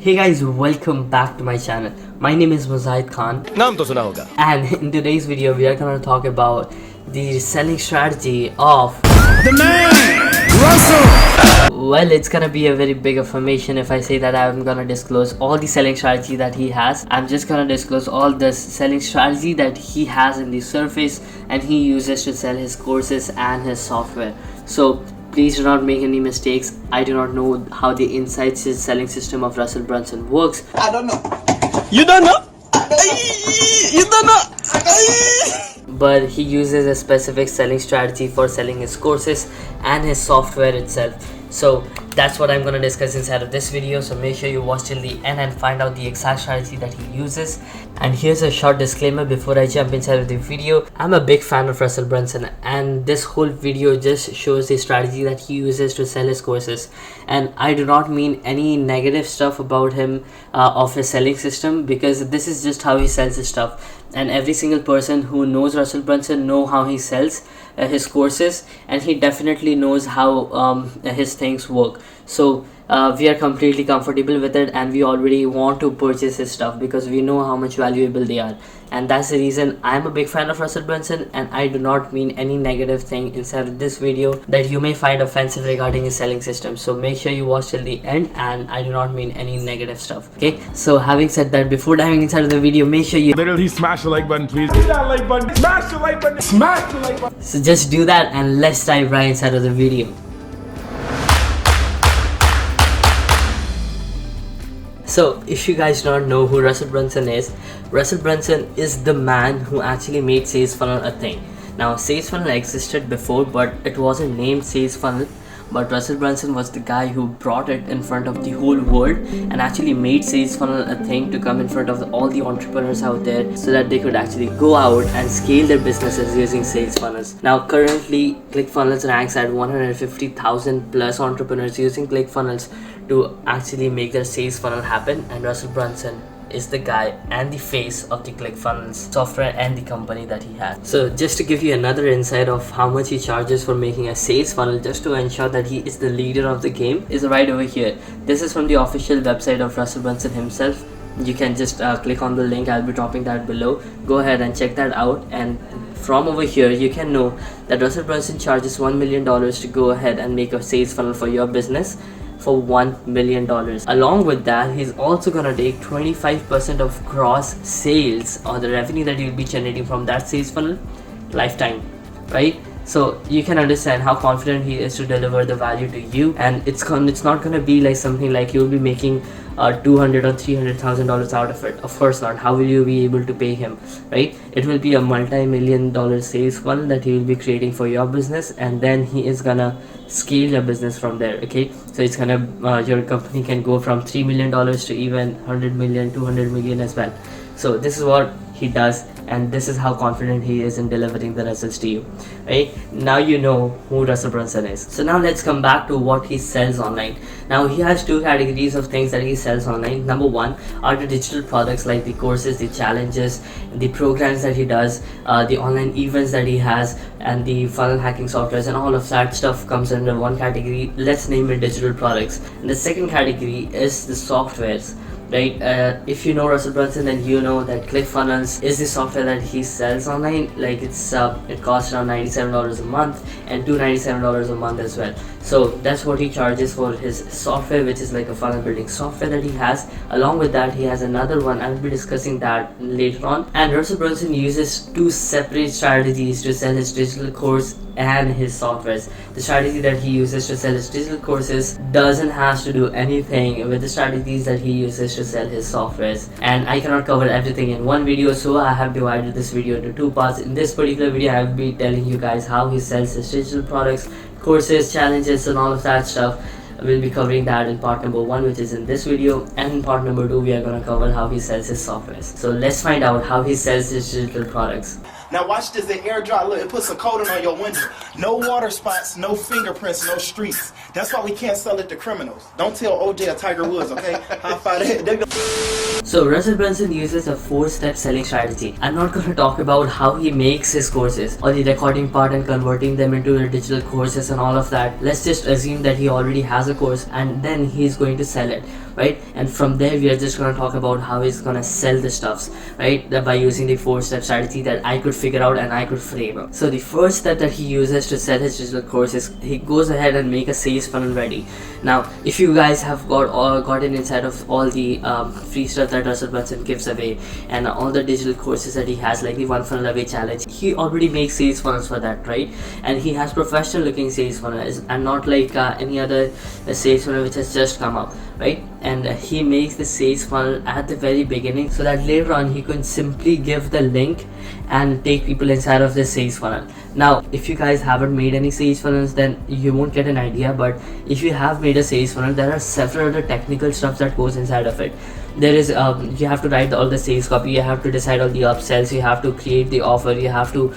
Hey guys, welcome back to my channel. My name is Muzahid Khan. नाम तो सुना होगा. And in today's video we are going to talk about the selling strategy of The man, Russell. well, it's gonna be a very big information if I say that I'm gonna disclose all the selling strategy that he has. I'm just gonna disclose all the selling strategy that he has in the surface and he uses to sell his courses and his software. So please do not make any mistakes. I do not know how the inside selling system of Russell Brunson works. I don't know. You don't know? You don't know? But he uses a specific selling strategy for selling his courses and his software itself. So that's what I'm going to discuss inside of this video, so make sure you watch till the end and find out the exact strategy that he uses. And here's a short disclaimer before I jump inside of the video. I'm a big fan of Russell Brunson and this whole video just shows the strategy that he uses to sell his courses, and I do not mean any negative stuff about him of his selling system, because this is just how he sells his stuff. And every single person who knows Russell Brunson know how he sells his courses, and he definitely knows how his things work. So we are completely comfortable with it, and we already want to purchase his stuff because we know how much valuable they are. And that's the reason I'm a big fan of Russell Brunson, and I do not mean any negative thing inside of this video that you may find offensive regarding his selling system. So make sure you watch till the end, and I do not mean any negative stuff. Okay, so having said that, before diving inside of the video, make sure you Literally smash the like button, please. Hit that like button. Smash the like button. Smash the like button. so just do that, and let's dive right inside of the video. So if you guys don't know who Russell Brunson is the man who actually made Sales Funnel a thing. Now Sales Funnel existed before, but it wasn't named Sales Funnel. But Russell Brunson was the guy who brought it in front of the whole world and actually made Sales Funnel a thing to come in front of all the entrepreneurs out there, so that they could actually go out and scale their businesses using sales funnels. Now currently ClickFunnels ranks at 150,000 plus entrepreneurs using ClickFunnels to actually make their sales funnel happen, and Russell Brunson is the guy and the face of the ClickFunnels software and the company that he has. So just to give you another insight of how much he charges for making a sales funnel, just to ensure that he is the leader of the game, is right over here. This is from the official website of Russell Brunson himself. You can just click on the link, I'll be dropping that below. Go ahead and check that out, and from over here you can know that Russell Brunson charges $1 million to go ahead and make a sales funnel for your business for $1 million. Along with that, he's also gonna take 25% of gross sales or the revenue that you'll be generating from that sales funnel lifetime, right? So you can understand how confident he is to deliver the value to you, and it's not gonna be like something like you'll be making $200,000 or $300,000 out of it. Of course not. How will you be able to pay him, right? It will be a multi-million-dollar sales funnel that he will be creating for your business, and then he is gonna scale your business from there. Okay, so it's gonna your company can go from $3 million to even 100 million, 200 million as well. So this is what he does, and this is how confident he is in delivering the results to you. Right now you know who Russell Brunson is. So now let's come back to what he sells online. Now he has two categories of things that he sells online. Number one are the digital products, like the courses, the challenges, the programs that he does, the online events that he has, and the funnel hacking softwares, and all of that stuff comes under one category. Let's name it digital products. And the second category is the softwares. Right, if you know Russell Brunson, then you know that ClickFunnels is the software that he sells online. Like it costs around $97 a month and $297 a month as well. So that's what he charges for his software, which is like a funnel building software that he has. Along with that, he has another one. I'll be discussing that later on. And Russell Brunson uses two separate strategies to sell his digital course and his softwares. The strategy that he uses to sell his digital courses doesn't have to do anything with the strategies that he uses to sell his softwares, and I cannot cover everything in one video, so I have divided this video into two parts. In this particular video, I will be telling you guys how he sells his digital products, courses, challenges, and all of that stuff. We'll be covering that in part number 1, which is in this video, and in part number 2 we are going to cover how he sells his softwares. So let's find out how he sells his digital products. Now watch this, the air dry. Look, it puts a coating on your window. No water spots, no fingerprints, no streaks. That's why we can't sell it to criminals. Don't tell OJ or Tiger Woods, okay? High five that. So Russell Brunson uses a 4-step selling strategy. I'm not going to talk about how he makes his courses or the recording part and converting them into the digital courses and all of that. Let's just assume that he already has a course and then he's going to sell it. right? And from there we are just gonna talk about how he's gonna sell the stuffs, right? By using the 4-step strategy that I could figure out and I could frame. So the first step that he uses to sell his digital course is he goes ahead and make a sales funnel ready. Now if you guys have gotten inside of all the free stuff that Russell Brunson gives away and all the digital courses that he has, like the one funnel away challenge, he already makes sales funnels for that, right? And he has professional looking sales funnels and not like any other sales funnel which has just come up, right? And he makes the sales funnel at the very beginning so that later on he can simply give the link and take people inside of the sales funnel. Now if you guys haven't made any sales funnels, then you won't get an idea, but if you have made a sales funnel, there are several other technical stuff that goes inside of it. There is you have to write all the sales copy, you have to decide all the upsells, you have to create the offer, you have to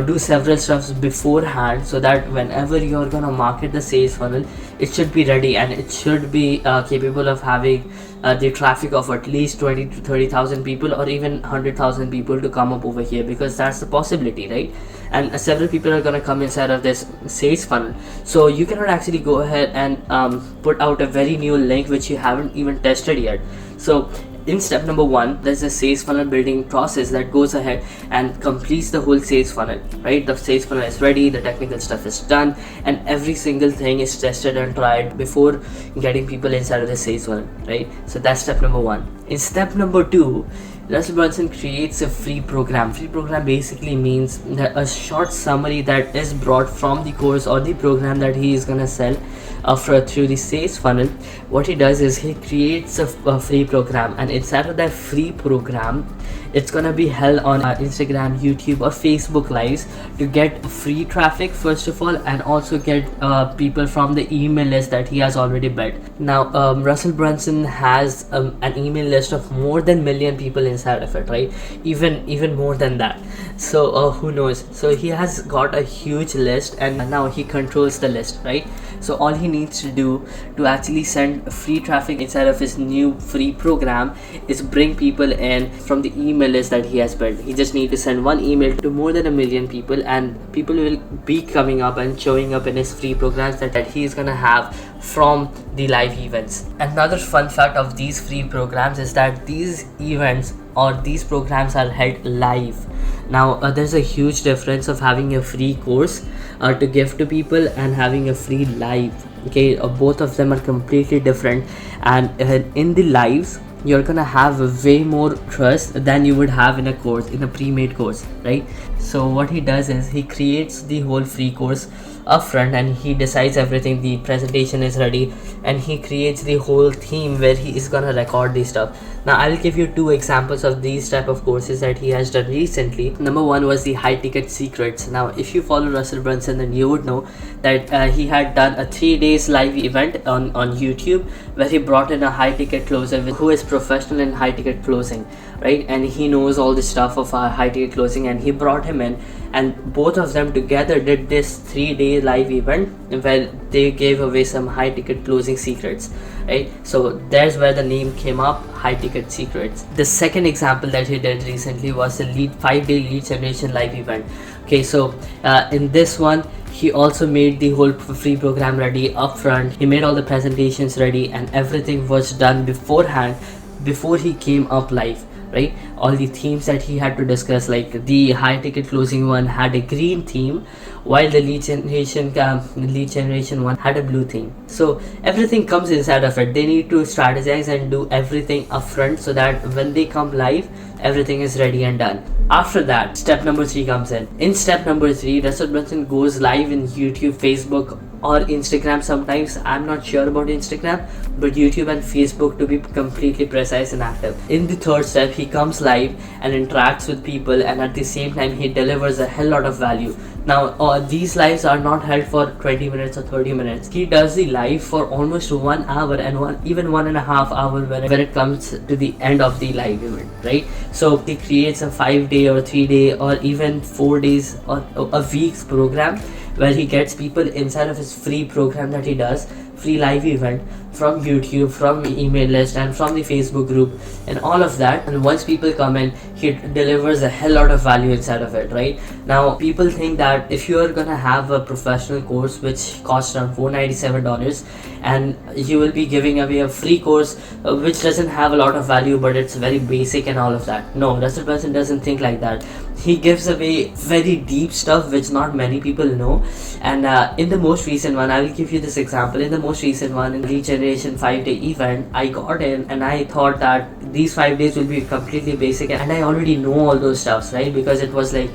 do several stuffs beforehand, so that whenever you're gonna market the sales funnel, it should be ready and it should be capable of having the traffic of at least 20 to 30,000 people or even 100,000 people to come up over here, because that's the possibility, right? And several people are gonna come inside of this sales funnel, so you cannot actually go ahead and put out a very new link which you haven't even tested yet. So in step number 1, there's a sales funnel building process that goes ahead and completes the whole sales funnel, right? The sales funnel is ready, the technical stuff is done, and every single thing is tested and tried before getting people inside of the sales funnel, right? So that's step number 1. In step number 2, Russell Brunson creates a free program. Free program basically means that a short summary that is brought from the course or the program that he is gonna sell through the sales funnel. What he does is he creates a free program, and inside of that free program, it's gonna be held on Instagram, YouTube, or Facebook lives to get free traffic first of all, and also get people from the email list that he has already built. Now Russell Brunson has an email list of more than 1 million people inside of it, right? Even more than that. So who knows? So he has got a huge list, and now he controls the list, right? So all he needs to do to actually send free traffic inside of his new free program is bring people in from the email list that he has built. He just needs to send one email to more than 1 million people, and people will be coming up and showing up in his free programs that he is gonna have from the live events. Another fun fact of these free programs is that these events or these programs are held live. Now there's a huge difference of having a free course to give to people and having a free live. Okay, both of them are completely different, and in the lives you're gonna have way more trust than you would have in a course, in a pre-made course, right? So what he does is he creates the whole free course upfront, and he decides everything, the presentation is ready, and he creates the whole theme where he is gonna record this stuff. Now I will give you 2 examples of these type of courses that he has done recently. Number 1 was the high ticket secrets. Now if you follow Russell Brunson, then you would know that he had done a 3 days live event on YouTube where he brought in a high ticket closer who is professional in high ticket closing, right? And he knows all the stuff of high ticket closing, and he brought him in, and both of them together did this 3-day live event where they gave away some high ticket closing secrets, right? So there's where the name came up, high ticket secrets. The second example that he did recently was the 5-day lead generation live event. Okay, so in this one he also made the whole free program ready upfront. He made all the presentations ready, and everything was done beforehand before he came up live, right? All the themes that he had to discuss, like the high ticket closing one had a green theme, while the lead generation one had a blue theme. So everything comes inside of it. They need to strategize and do everything upfront so that when they come live, everything is ready and done. After that, step number 3 comes in. In step number 3, Russell Brunson goes live in YouTube, Facebook, or Instagram sometimes. I'm not sure about Instagram, but YouTube and Facebook to be completely precise and active. In the third step, he comes live and interacts with people, and at the same time he delivers a hell lot of value. Now these lives are not held for 20 minutes or 30 minutes. He does the live for almost 1 hour and even 1.5 hours when it comes to the end of the live event, right? So he creates a 5-day or 3-day or even 4 days or a week's program where he gets people inside of his free program that he does, free live event, from YouTube, from email list, and from the Facebook group, and all of that. And once people come in, he delivers a hell lot of value inside of it, right? Now people think that if you are gonna have a professional course which costs around $497, and you will be giving away a free course which doesn't have a lot of value but it's very basic and all of that. No, Russell Brunson doesn't think like that. He gives away very deep stuff which not many people know. And in the most recent one, I will give you this example. In the most recent one, in Lead Generation 5-day event, I got in and I thought that these 5 days will be completely basic, and I already know all those stuffs, right? Because it was like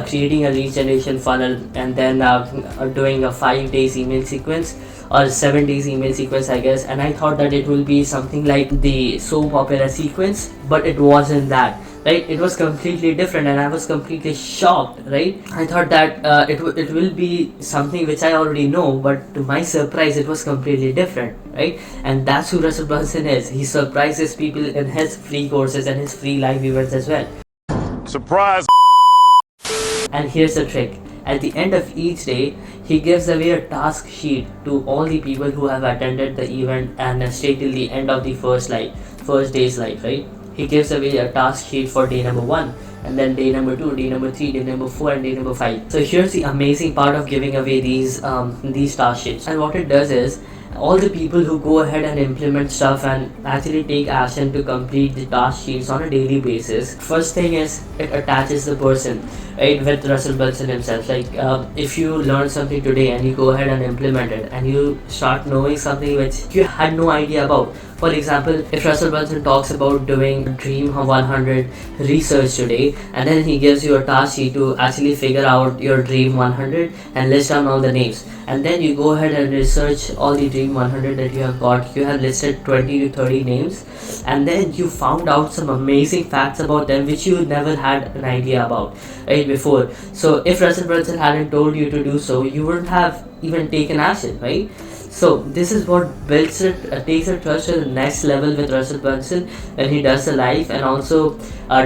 creating a lead generation funnel, and then doing a 5 days email sequence or 7 days email sequence, I guess. And I thought that it will be something like the soap opera sequence, but it wasn't that, right? It was completely different, and I was completely shocked, right? I thought that it will be something which I already know, but to my surprise it was completely different, right? And that's who Russell Brunson is. He surprises people in his free courses and his free live events as well. Surprise! And here's the trick. At the end of each day, he gives away a task sheet to all the people who have attended the event and stay till the end of the first day's live, right? He gives away a task sheet for day number 1, and then day number 2, day number 3, day number 4, and day number 5. So here's the amazing part of giving away these task sheets. And what it does is, all the people who go ahead and implement stuff and actually take action to complete the task sheets on a daily basis, first thing is it attaches the person, right, with Russell Brunson himself. Like if you learn something today and you go ahead and implement it, and you start knowing something which you had no idea about. For example, if Russell Brunson talks about doing Dream 100 research today, and then he gives you a task sheet to actually figure out your Dream 100 and list down all the names, and then you go ahead and research all the Dream 100 that you have got. You have listed 20 to 30 names, and then you found out some amazing facts about them which you never had an idea about, right, before. So if Russell Brunson hadn't told you to do so, you wouldn't have even taken action, right? So this is what builds it, takes the trust to the next level with Russell Brunson when he does the live, and also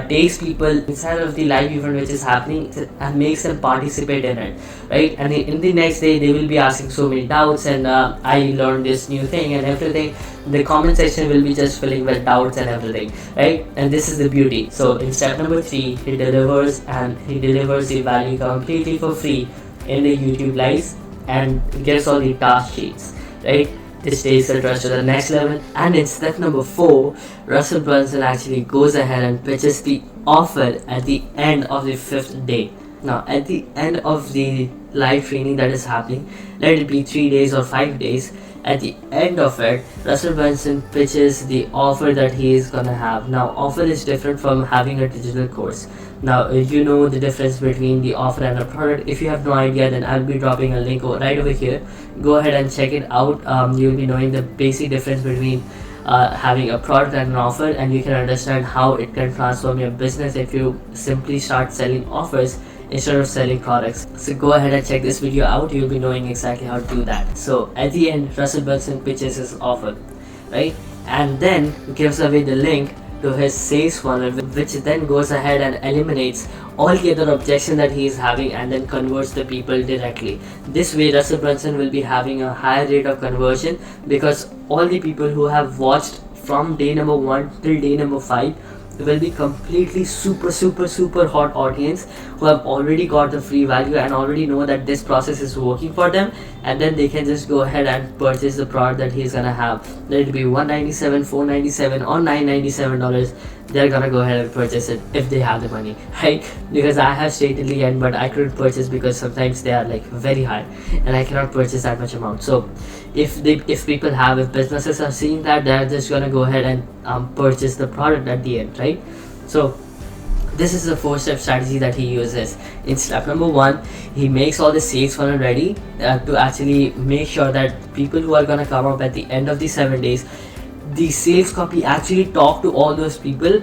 takes people inside of the live event which is happening and makes them participate in it, right? And in the next day they will be asking so many doubts, and I learned this new thing and everything. The comment section will be just filling with doubts and everything, right? And this is the beauty. So in step number 3, he delivers, and he delivers the value completely for free in the YouTube lives and gets all the task sheets, right? This takes the trust to the next level. And in step number 4, Russell Brunson actually goes ahead and pitches the offer at the end of the 5th day. Now at the end of the live training that is happening, let it be 3 days or 5 days, at the end of it, Russell Brunson pitches the offer that he is gonna have. Now offer is different from having a digital course. Now you know the difference between the offer and a product. If you have no idea, then I'll be dropping a link right over here. Go ahead and check it out. You'll be knowing the basic difference between having a product and an offer, and you can understand how it can transform your business if you simply start selling offers instead of selling products. So go ahead and check this video out. You'll be knowing exactly how to do that. So at the end, Russell Brunson pitches his offer, right, and then gives away the link to his sales funnel, which then goes ahead and eliminates all the other objections that he is having, and then converts the people directly. This way Russell Brunson will be having a higher rate of conversion, because all the people who have watched from day number 1 till day number 5 will be completely super hot audience who have already got the free value and already know that this process is working for them, and then they can just go ahead and purchase the product that he's gonna have. Let it be $197, $497 or $997, they're gonna go ahead and purchase it if they have the money, right? Because I have stayed till the end, but I couldn't purchase because sometimes they are like very high and I cannot purchase that much amount. So if businesses are seeing that, they're just gonna go ahead and purchase the product at the end, right? So this is the 4-step strategy that he uses. In step number 1, he makes all the sales funnel ready to actually make sure that people who are gonna come up at the end of the 7 days, the sales copy actually talk to all those people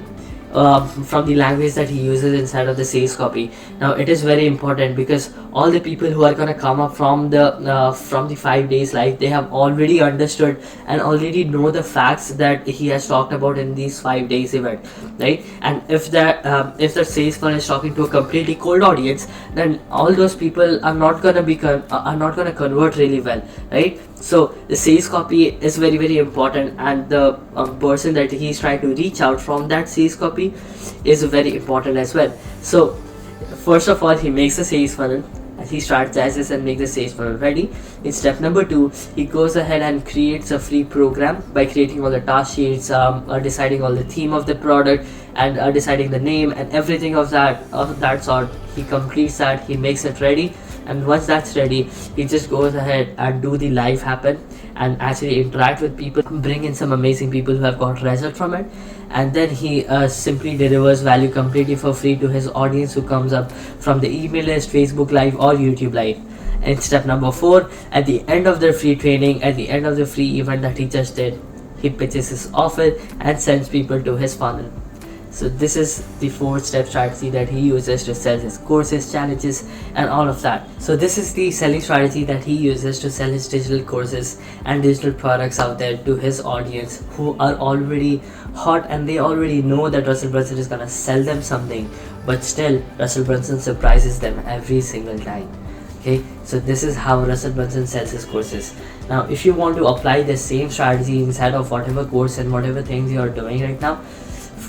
from the language that he uses inside of the sales copy. Now it is very important, because all the people who are gonna come up from the 5 days live, they have already understood and already know the facts that he has talked about in these 5 days event, right? And if the sales funnel is talking to a completely cold audience, then all those people are not gonna convert really well, right? So the sales copy is very important, and the person that he's trying to reach out from that sales copy is very important as well. So first of all, he makes a sales funnel and he strategizes and makes the sales funnel ready. In step number 2, he goes ahead and creates a free program by creating all the task sheets, deciding all the theme of the product, and deciding the name and everything of that sort. He completes that, he makes it ready, and once that's ready, he just goes ahead and do the live happen and actually interact with people, bring in some amazing people who have got result from it, and then he simply delivers value completely for free to his audience who comes up from the email list, Facebook live, or YouTube live. And step number 4, at the end of the free training, at the end of the free event that he just did, he pitches his offer and sends people to his funnel. So this is the 4-step strategy that he uses to sell his courses, challenges, and all of that. So this is the selling strategy that he uses to sell his digital courses and digital products out there to his audience who are already hot, and they already know that Russell Brunson is gonna sell them something, but still Russell Brunson surprises them every single time. Okay, so this is how Russell Brunson sells his courses. Now if you want to apply the same strategy inside of whatever course and whatever things you are doing right now,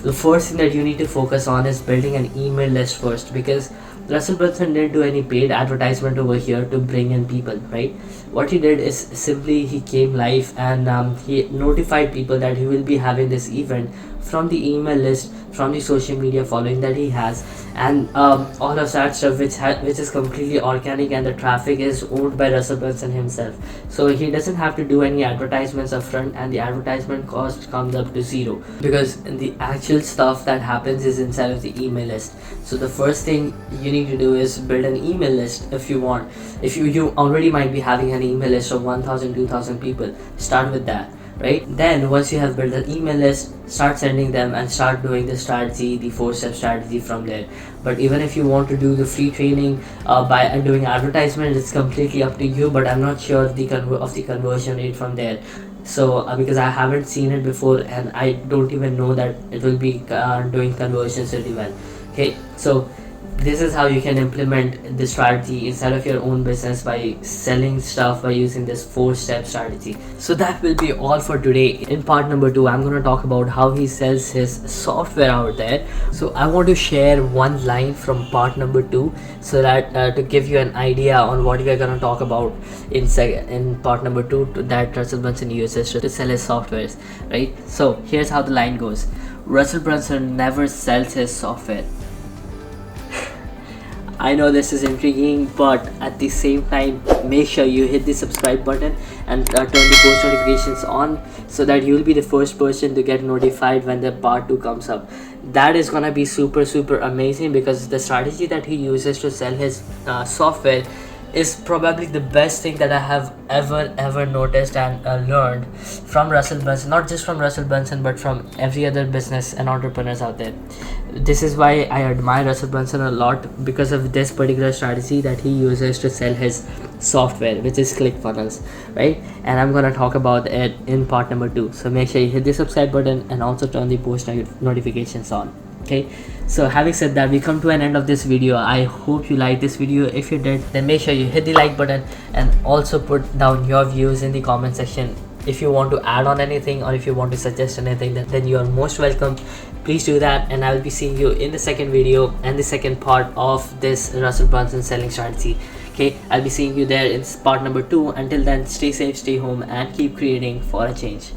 the first thing that you need to focus on is building an email list first, because Russell Brunson didn't do any paid advertisement over here to bring in people, right? What he did is simply he came live and he notified people that he will be having this event from the email list, from the social media following that he has, and all of that stuff which is completely organic, and the traffic is owned by Russell Brunson himself. So he doesn't have to do any advertisements up front, and the advertisement cost comes up to 0, because the actual stuff that happens is inside of the email list. So the first thing you need to do is build an email list. If you want, if you already might be having an email list of 1,000 2,000 people, start with that, right? Then once you have built an email list, start sending them and start doing the strategy, the 4-step strategy from there. But even if you want to do the free training by doing advertisement, it's completely up to you, but I'm not sure of the conversion rate from there. So because I haven't seen it before, and I don't even know that it will be doing conversions really well. Okay, so this is how you can implement the strategy inside of your own business by selling stuff by using this 4-step strategy. So that will be all for today. In part number 2, I'm going to talk about how he sells his software out there. So I want to share one line from part number 2, so that to give you an idea on what we are going to talk about in part number 2 that Russell Brunson uses to sell his softwares, right? So here's how the line goes. Russell Brunson never sells his software. I know this is intriguing, but at the same time, make sure you hit the subscribe button and turn the post notifications on, so that you will be the first person to get notified when the part 2 comes up. That is gonna be super amazing, because the strategy that he uses to sell his software is probably the best thing that I have ever noticed and learned from Russell Brunson. Not just from Russell Brunson, but from every other business and entrepreneurs out there. This is why I admire Russell Brunson a lot, because of this particular strategy that he uses to sell his software, which is ClickFunnels, right? And I'm gonna talk about it in part number 2. So make sure you hit the subscribe button and also turn the post notifications on. Okay, so having said that, we come to an end of this video. I hope you liked this video. If you did, then make sure you hit the like button and also put down your views in the comment section. If you want to add on anything, or if you want to suggest anything, then you are most welcome. Please do that, and I will be seeing you in the second video and the second part of this Russell Brunson selling strategy. Okay, I'll be seeing you there in part number 2. Until then, stay safe, stay home, and keep creating for a change.